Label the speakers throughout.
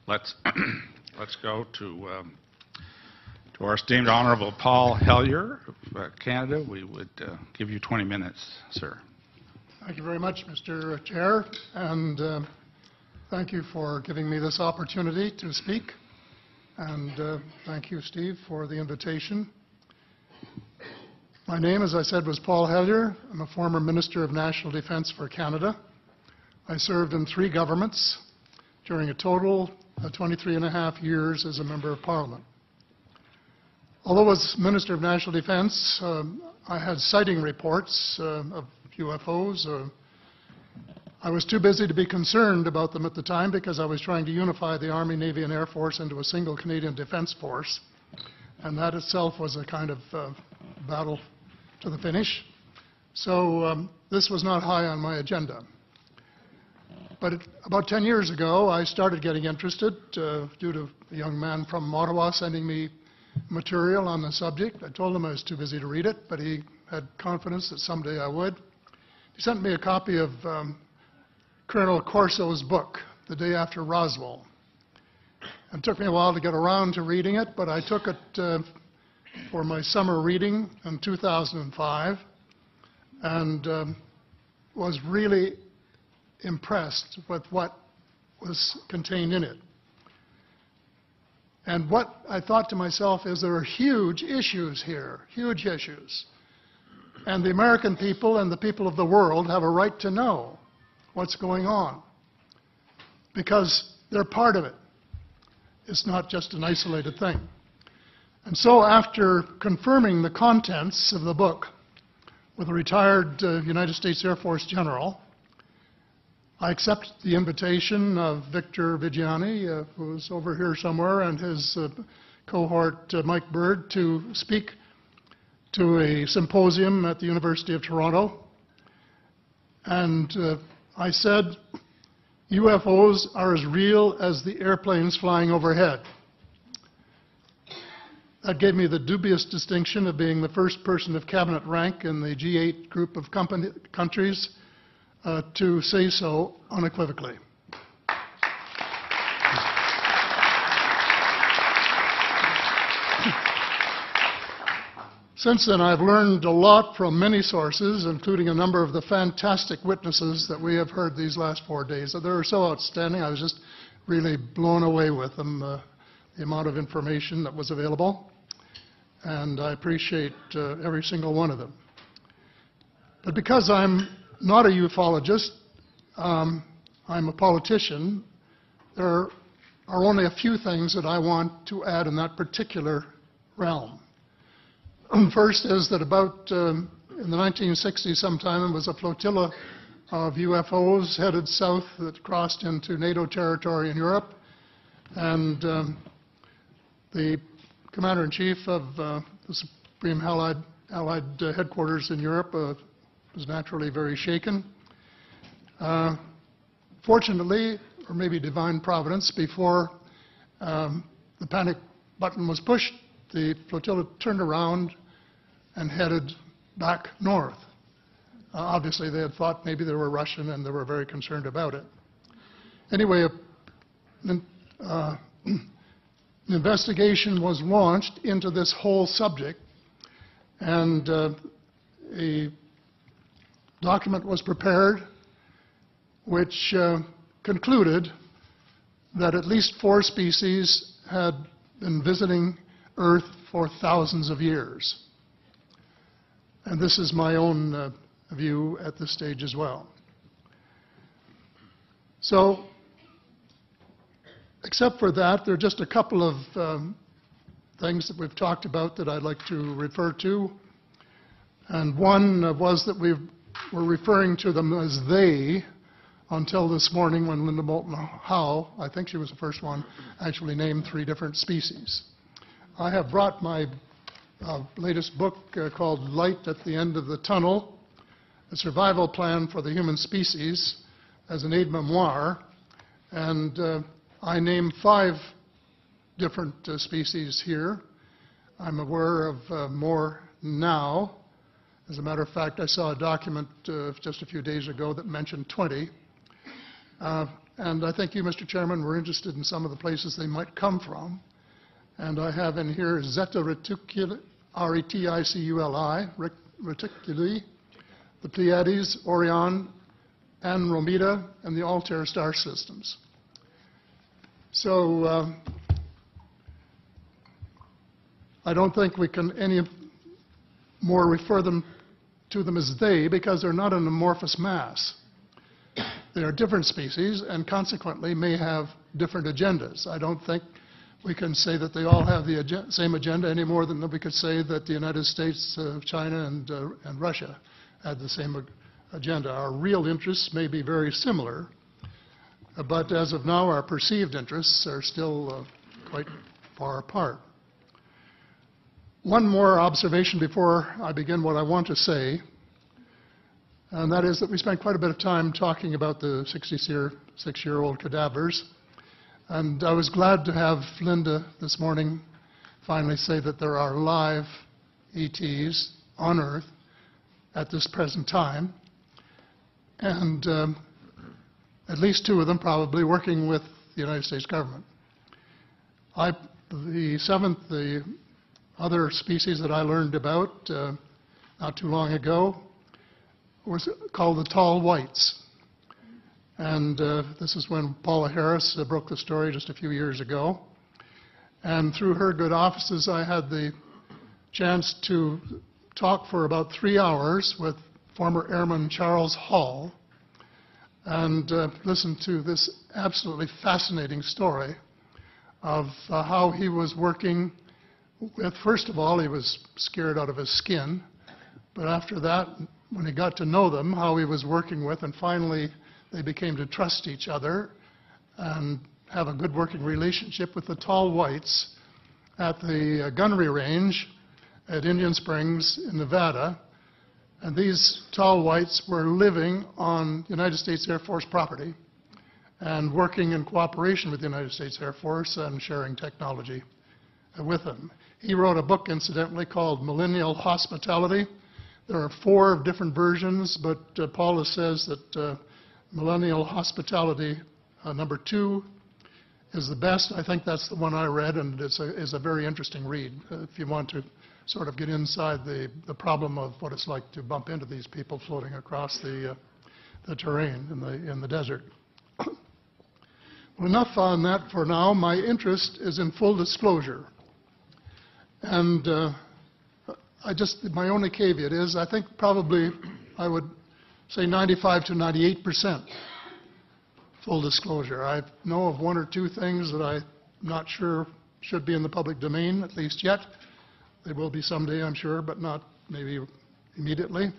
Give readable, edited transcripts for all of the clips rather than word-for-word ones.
Speaker 1: let's let's go to our esteemed Honorable Paul Hellyer of Canada. We would give you 20 minutes, sir.
Speaker 2: Thank you very much, Mr. Chair, and thank you for giving me this opportunity to speak. And thank you, Steve, for the invitation. My name, as I said, was Paul Hellyer. I'm a former Minister of National Defence for Canada. I served in 3 governments during a total of 23 and a half years as a Member of Parliament. Although as Minister of National Defence, I had sighting reports of UFOs. I was too busy to be concerned about them at the time because I was trying to unify the Army, Navy and Air Force into a single Canadian Defence Force. And that itself was a kind of battle to the finish. So this was not high on my agenda. But about 10 years ago, I started getting interested due to a young man from Ottawa sending me material on the subject. I told him I was too busy to read it, but he had confidence that someday I would. He sent me a copy of Colonel Corso's book, The Day After Roswell. It took me a while to get around to reading it, but I took it for my summer reading in 2005 and was really impressed with what was contained in it. And what I thought to myself is there are huge issues here, huge issues. And the American people and the people of the world have a right to know what's going on because they're part of it. It's not just an isolated thing. And so after confirming the contents of the book with a retired United States Air Force general, I accepted the invitation of Victor Vigiani, who's over here somewhere, and his cohort, Mike Bird, to speak to a symposium at the University of Toronto. And I said, UFOs are as real as the airplanes flying overhead. That gave me the dubious distinction of being the first person of cabinet rank in the G8 group of countries to say so unequivocally. Since then, I've learned a lot from many sources, including a number of the fantastic witnesses that we have heard these last 4 days. They were so outstanding, I was just really blown away with them, the amount of information that was available. And I appreciate every single one of them. But because I'm not a ufologist, I'm a politician, there are only a few things that I want to add in that particular realm. First is that about in the 1960s sometime, there was a flotilla of UFOs headed south that crossed into NATO territory in Europe. And the Commander-in-Chief of the Supreme Allied Headquarters in Europe was naturally very shaken. Fortunately, or maybe divine providence, before the panic button was pushed, the flotilla turned around and headed back north. Obviously, they had thought maybe they were Russian and they were very concerned about it. Anyway, an investigation was launched into this whole subject, and a document was prepared which concluded that at least 4 species had been visiting Earth for thousands of years. And this is my own view at this stage as well. So, except for that, there are just a couple of things that we've talked about that I'd like to refer to. And one was that we were referring to them as they until this morning when Linda Moulton Howe, I think she was the first one, actually named 3 different species. I have brought my latest book called Light at the End of the Tunnel, A Survival Plan for the Human Species, as an aide-memoir, and I name 5 different species here. I'm aware of more now. As a matter of fact, I saw a document just a few days ago that mentioned 20. and I think you, Mr. Chairman, were interested in some of the places they might come from. And I have in here Zeta Reticuli, R-E-T-I-C-U-L-I, Reticuli, the Pleiades, Orion, Andromeda, and the Altair star systems. So I don't think we can any more refer to them as they, because they're not an amorphous mass. They are different species and consequently may have different agendas. I don't think we can say that they all have the same agenda any more than we could say that the United States, China, and Russia had the same agenda. Our real interests may be very similar, but as of now, our perceived interests are still quite far apart. One more observation before I begin what I want to say, and that is that we spent quite a bit of time talking about the 66-year-old cadavers. And I was glad to have Linda this morning finally say that there are live ETs on Earth at this present time, and at least 2 of them probably working with the United States government. The other species that I learned about not too long ago was called the tall whites. And this is when Paula Harris broke the story just a few years ago. And through her good offices, I had the chance to talk for about 3 hours with former Airman Charles Hall and listen to this absolutely fascinating story of how he was working with, first of all, he was scared out of his skin, but after that, when he got to know them, how he was working with, and finally they became to trust each other and have a good working relationship with the tall whites at the gunnery range at Indian Springs in Nevada. And these tall whites were living on United States Air Force property and working in cooperation with the United States Air Force and sharing technology with them. He wrote a book, incidentally, called Millennial Hospitality. There are 4 different versions, but Paula says that Millennial Hospitality number 2 is the best. I think that's the one I read, and it's a very interesting read if you want to sort of get inside the problem of what it's like to bump into these people floating across the terrain in the desert. Well, enough on that for now. My interest is in full disclosure. And my only caveat is I think probably I would say 95 to 98% full disclosure. I know of 1 or 2 things that I'm not sure should be in the public domain, at least yet. They will be someday, I'm sure, but not maybe immediately.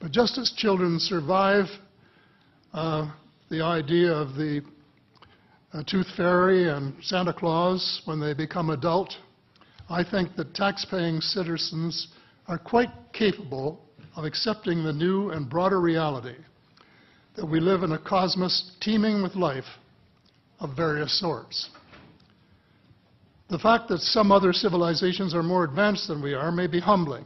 Speaker 2: But just as children survive the idea of the Tooth Fairy and Santa Claus when they become adult, I think that tax-paying citizens are quite capable of accepting the new and broader reality that we live in a cosmos teeming with life of various sorts. The fact that some other civilizations are more advanced than we are may be humbling,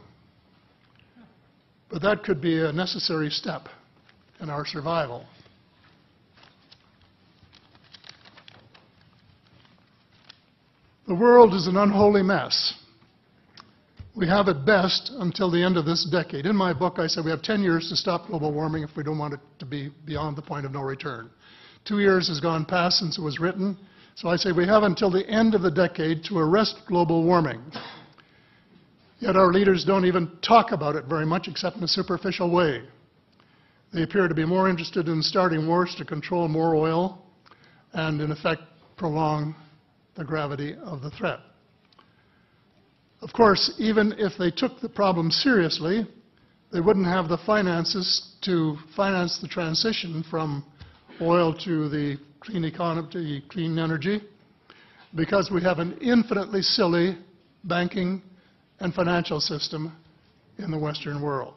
Speaker 2: but that could be a necessary step in our survival. The world is an unholy mess. We have at best until the end of this decade. In my book, I said we have 10 years to stop global warming if we don't want it to be beyond the point of no return. 2 years has gone past since it was written, so I say we have until the end of the decade to arrest global warming. Yet our leaders don't even talk about it very much except in a superficial way. They appear to be more interested in starting wars to control more oil and, in effect, prolong the gravity of the threat. Of course, even if they took the problem seriously, they wouldn't have the finances to finance the transition from oil to the clean economy, to clean energy, because we have an infinitely silly banking and financial system in the Western world.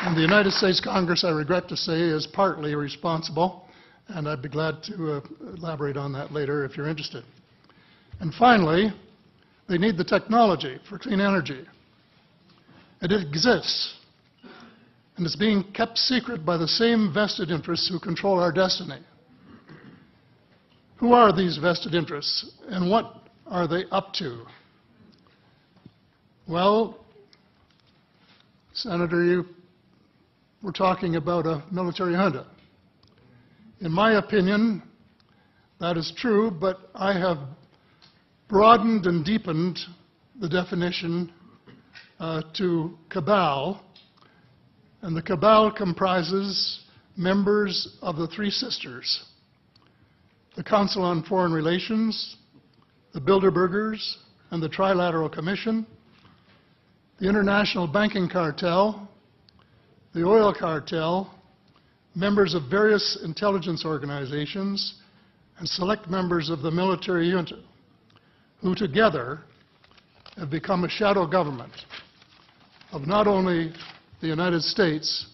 Speaker 2: And the United States Congress, I regret to say, is partly responsible, and I'd be glad to elaborate on that later if you're interested. And finally, they need the technology for clean energy. And it exists, and it's being kept secret by the same vested interests who control our destiny. Who are these vested interests, and what are they up to? Well, Senator, you were talking about a military junta. In my opinion, that is true, but I have broadened and deepened the definition to cabal, and the cabal comprises members of the Three Sisters: the Council on Foreign Relations, the Bilderbergers, and the Trilateral Commission, the International Banking Cartel, the Oil Cartel, members of various intelligence organizations, and select members of the military junta, who together have become a shadow government of not only the United States,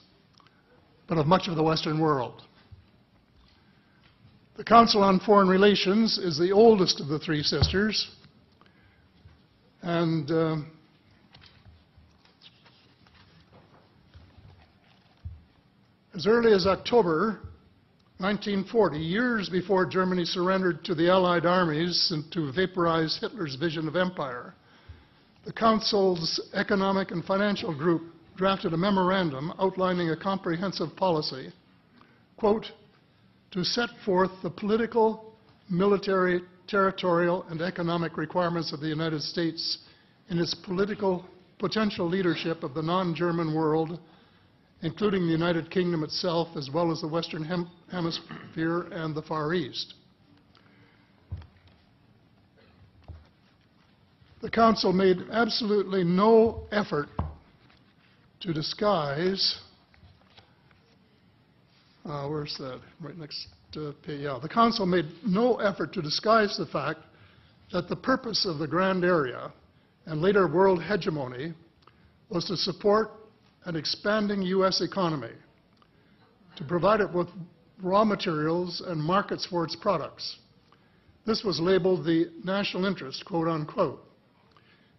Speaker 2: but of much of the Western world. The Council on Foreign Relations is the oldest of the Three Sisters, and as early as October 1940, years before Germany surrendered to the Allied armies and to vaporize Hitler's vision of empire, the Council's Economic and Financial Group drafted a memorandum outlining a comprehensive policy, quote, to set forth the political, military, territorial, and economic requirements of the United States in its political potential leadership of the non-German world, including the United Kingdom itself, as well as the Western Hemisphere and the Far East. The Council made absolutely no effort to disguise, where's that? Right next page, yeah. The Council made no effort to disguise the fact that the purpose of the Grand Area and later world hegemony was to support an expanding U.S. economy, to provide it with raw materials and markets for its products. This was labeled the national interest, quote unquote.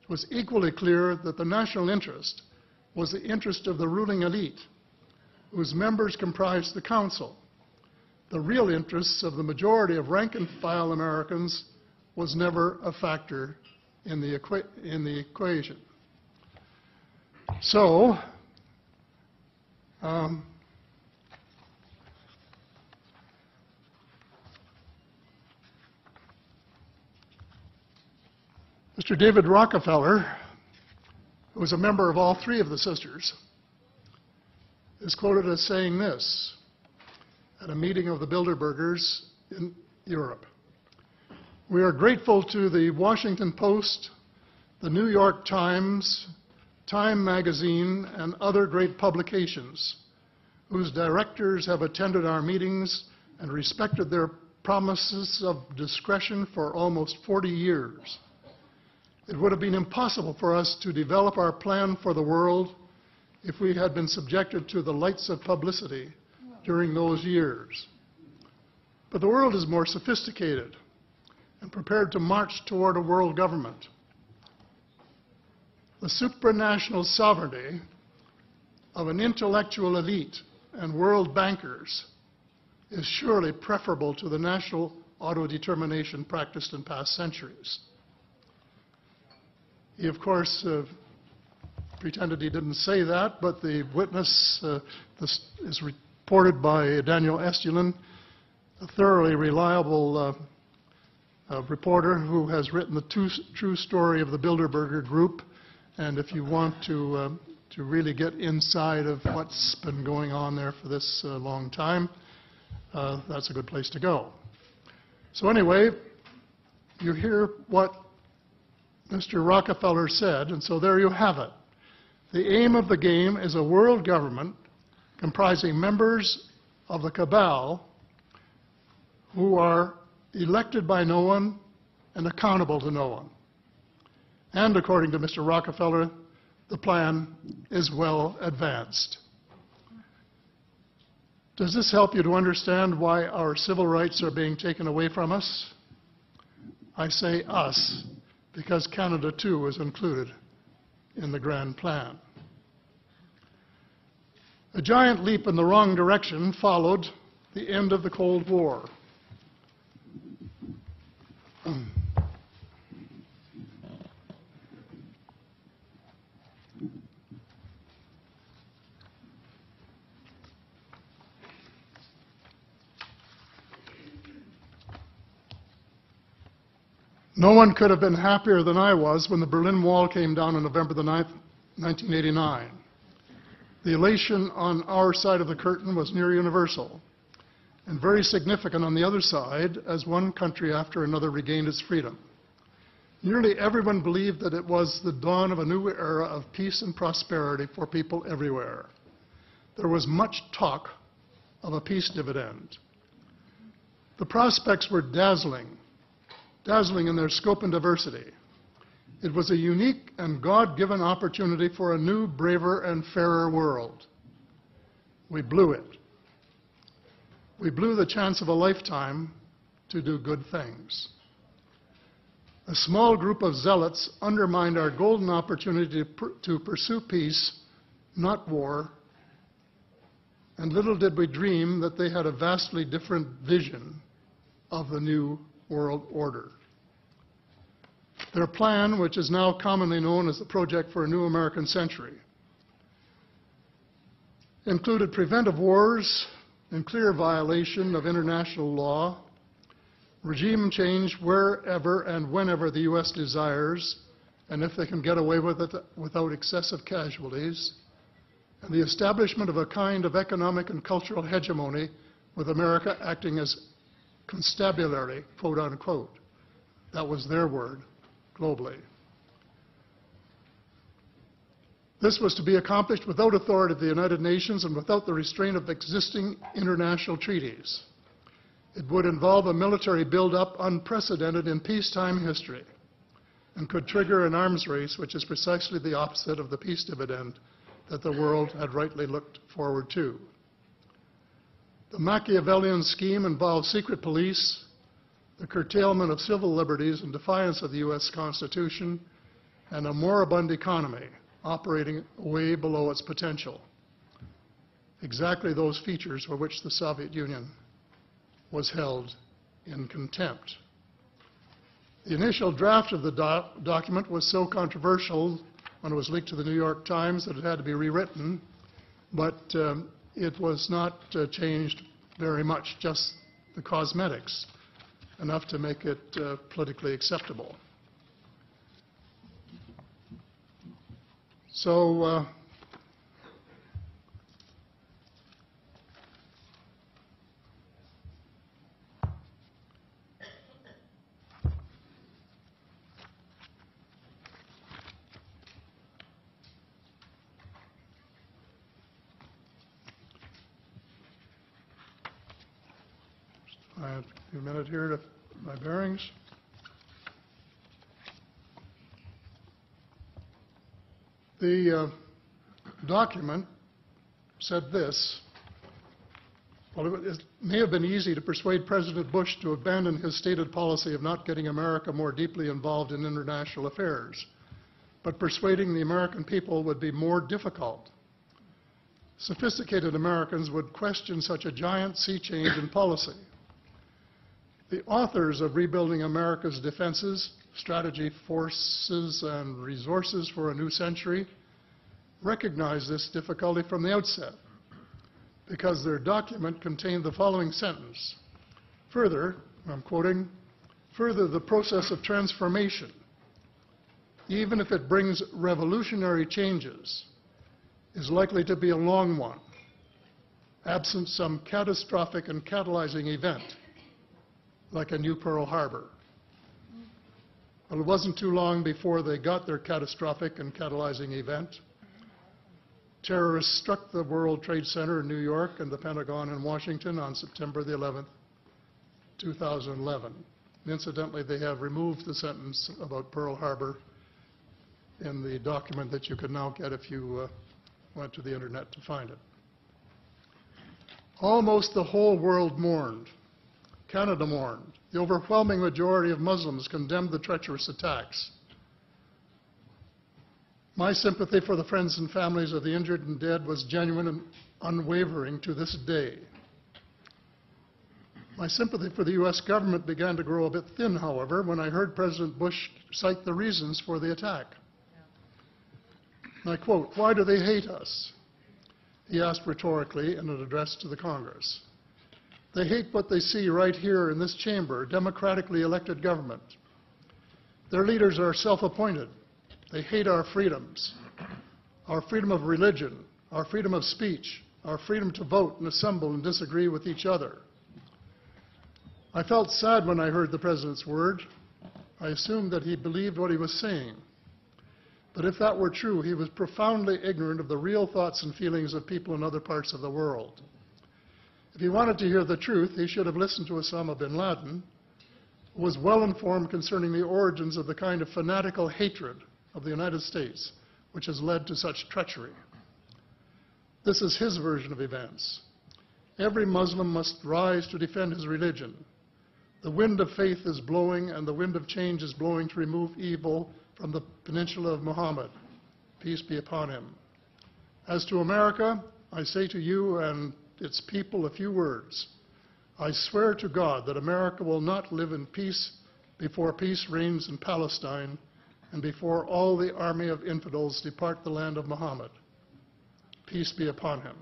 Speaker 2: It was equally clear that the national interest was the interest of the ruling elite, whose members comprised the Council. The real interests of the majority of rank-and-file Americans was never a factor in the equation. So, Mr. David Rockefeller, who was a member of all three of the sisters, is quoted as saying this at a meeting of the Bilderbergers in Europe. We are grateful to the Washington Post, the New York Times, Time magazine, and other great publications, whose directors have attended our meetings and respected their promises of discretion for almost 40 years. It would have been impossible for us to develop our plan for the world if we had been subjected to the lights of publicity during those years. But the world is more sophisticated and prepared to march toward a world government. The supranational sovereignty of an intellectual elite and world bankers is surely preferable to the national autodetermination practiced in past centuries. He, of course, pretended he didn't say that, but the witness, this is reported by Daniel Estulin, a thoroughly reliable reporter who has written the true story of the Bilderberger Group. And if you want to really get inside of what's been going on there for this long time, that's a good place to go. So anyway, you hear what Mr. Rockefeller said, and so there you have it. The aim of the game is a world government comprising members of the cabal who are elected by no one and accountable to no one. And according to Mr. Rockefeller, the plan is well advanced. Does this help you to understand why our civil rights are being taken away from us? I say us, because Canada too is included in the grand plan. A giant leap in the wrong direction followed the end of the Cold War. No one could have been happier than I was when the Berlin Wall came down on November the 9th, 1989. The elation on our side of the curtain was near universal and very significant on the other side as one country after another regained its freedom. Nearly everyone believed that it was the dawn of a new era of peace and prosperity for people everywhere. There was much talk of a peace dividend. The prospects were dazzling in their scope and diversity. It was a unique and God-given opportunity for a new, braver, and fairer world. We blew it. We blew the chance of a lifetime to do good things. A small group of zealots undermined our golden opportunity to pursue peace, not war, and little did we dream that they had a vastly different vision of the new world order. Their plan, which is now commonly known as the Project for a New American Century, included preventive wars in clear violation of international law, regime change wherever and whenever the U.S. desires, and if they can get away with it without excessive casualties, and the establishment of a kind of economic and cultural hegemony with America acting as constabulary, quote unquote. That was their word, globally. This was to be accomplished without authority of the United Nations and without the restraint of existing international treaties. It would involve a military buildup unprecedented in peacetime history and could trigger an arms race, which is precisely the opposite of the peace dividend that the world had rightly looked forward to. The Machiavellian scheme involved secret police, the curtailment of civil liberties in defiance of the U.S. Constitution, and a moribund economy operating way below its potential. Exactly those features for which the Soviet Union was held in contempt. The initial draft of the document was so controversial when it was leaked to the New York Times that it had to be rewritten, but it was not changed very much, just the cosmetics, enough to make it politically acceptable. So I have a minute here to my bearings. The document said this: well, it may have been easy to persuade President Bush to abandon his stated policy of not getting America more deeply involved in international affairs, but persuading the American people would be more difficult. Sophisticated Americans would question such a giant sea change in policy. The authors of Rebuilding America's Defenses, Strategy, Forces, and Resources for a New Century recognized this difficulty from the outset because their document contained the following sentence: further, I'm quoting, further, the process of transformation, even if it brings revolutionary changes, is likely to be a long one, absent some catastrophic and catalyzing event, like a new Pearl Harbor. Well, it wasn't too long before they got their catastrophic and catalyzing event. Terrorists struck the World Trade Center in New York and the Pentagon in Washington on September the 11th, 2011. And incidentally, they have removed the sentence about Pearl Harbor in the document that you can now get if you went to the internet to find it. Almost the whole world mourned. Canada mourned. The overwhelming majority of Muslims condemned the treacherous attacks. My sympathy for the friends and families of the injured and dead was genuine and unwavering to this day. My sympathy for the U.S. government began to grow a bit thin, however, when I heard President Bush cite the reasons for the attack. And I quote, "Why do they hate us?" he asked rhetorically in an address to the Congress. "They hate what they see right here in this chamber, democratically elected government. Their leaders are self-appointed. They hate our freedoms, our freedom of religion, our freedom of speech, our freedom to vote and assemble and disagree with each other." I felt sad when I heard the President's word. I assumed that he believed what he was saying. But if that were true, he was profoundly ignorant of the real thoughts and feelings of people in other parts of the world. If he wanted to hear the truth, he should have listened to Osama bin Laden, who was well informed concerning the origins of the kind of fanatical hatred of the United States which has led to such treachery. This is his version of events. Every Muslim must rise to defend his religion. The wind of faith is blowing, and the wind of change is blowing to remove evil from the peninsula of Muhammad. Peace be upon him. As to America, I say to you and its people a few words. I swear to God that America will not live in peace before peace reigns in Palestine and before all the army of infidels depart the land of Muhammad. Peace be upon him.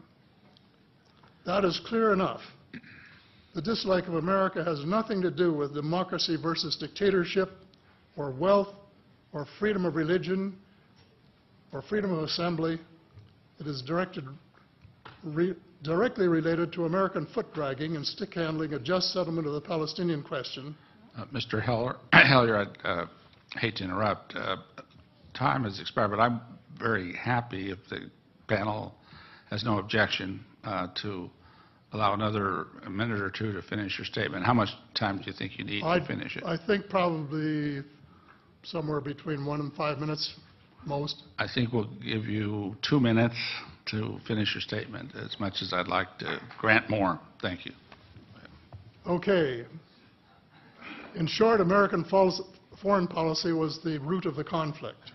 Speaker 2: That is clear enough. The dislike of America has nothing to do with democracy versus dictatorship, or wealth, or freedom of religion, or freedom of assembly. It is directly related to American foot-dragging and stick-handling a just settlement of the Palestinian question.
Speaker 1: Mr. Hellier, I'd hate to interrupt. Time has expired, but I'm very happy if the panel has no objection to allow another minute or two to finish your statement. How much time do you think you need to finish it?
Speaker 2: I think probably somewhere between 1 and 5 minutes, most.
Speaker 1: I think we'll give you 2 minutes to finish your statement, as much as I'd like to grant more. Thank you.
Speaker 2: Okay. In short, American foreign policy was the root of the conflict.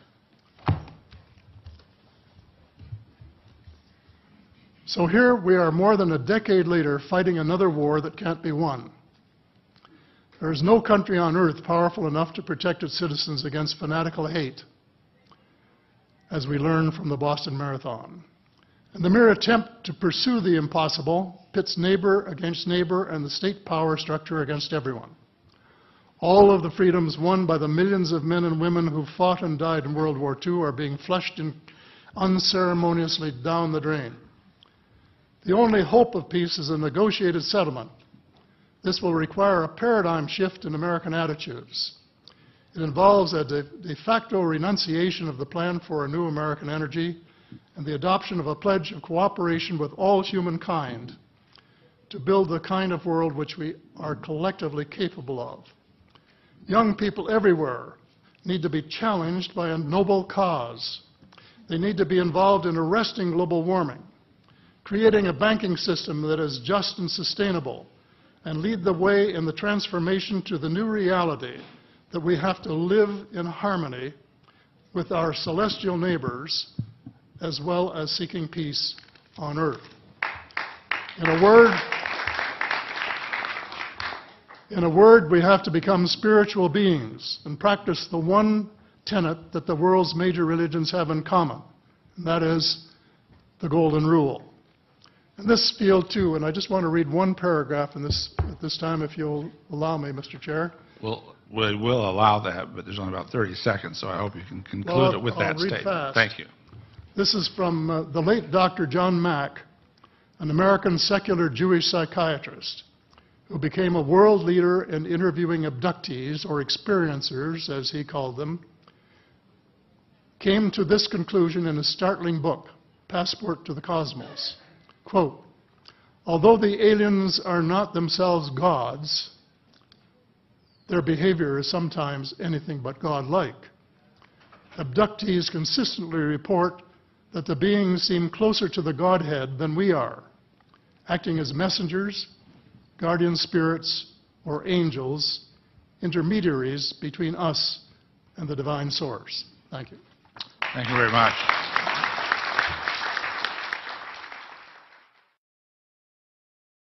Speaker 2: So here we are more than a decade later fighting another war that can't be won. There is no country on earth powerful enough to protect its citizens against fanatical hate, as we learned from the Boston Marathon. And the mere attempt to pursue the impossible pits neighbor against neighbor and the state power structure against everyone. All of the freedoms won by the millions of men and women who fought and died in World War II are being flushed unceremoniously down the drain. The only hope of peace is a negotiated settlement. This will require a paradigm shift in American attitudes. It involves a de facto renunciation of the plan for a new American energy and the adoption of a pledge of cooperation with all humankind to build the kind of world which we are collectively capable of. Young people everywhere need to be challenged by a noble cause. They need to be involved in arresting global warming, creating a banking system that is just and sustainable, and lead the way in the transformation to the new reality that we have to live in harmony with our celestial neighbors, as well as seeking peace on earth. In a word, we have to become spiritual beings and practice the one tenet that the world's major religions have in common, and that is the Golden Rule. In this field, too, and I just want to read one paragraph at this time, if you'll allow me, Mr. Chair.
Speaker 1: Well, we will allow that, but there's only about 30 seconds, so I hope you can conclude it with that statement.
Speaker 2: Fast.
Speaker 1: Thank you.
Speaker 2: This is from the late Dr. John Mack, an American secular Jewish psychiatrist who became a world leader in interviewing abductees, or experiencers, as he called them, came to this conclusion in a startling book, Passport to the Cosmos. Quote, although the aliens are not themselves gods, their behavior is sometimes anything but godlike. Abductees consistently report that the beings seem closer to the Godhead than we are, acting as messengers, guardian spirits, or angels, intermediaries between us and the divine source. Thank you.
Speaker 1: Thank you very much.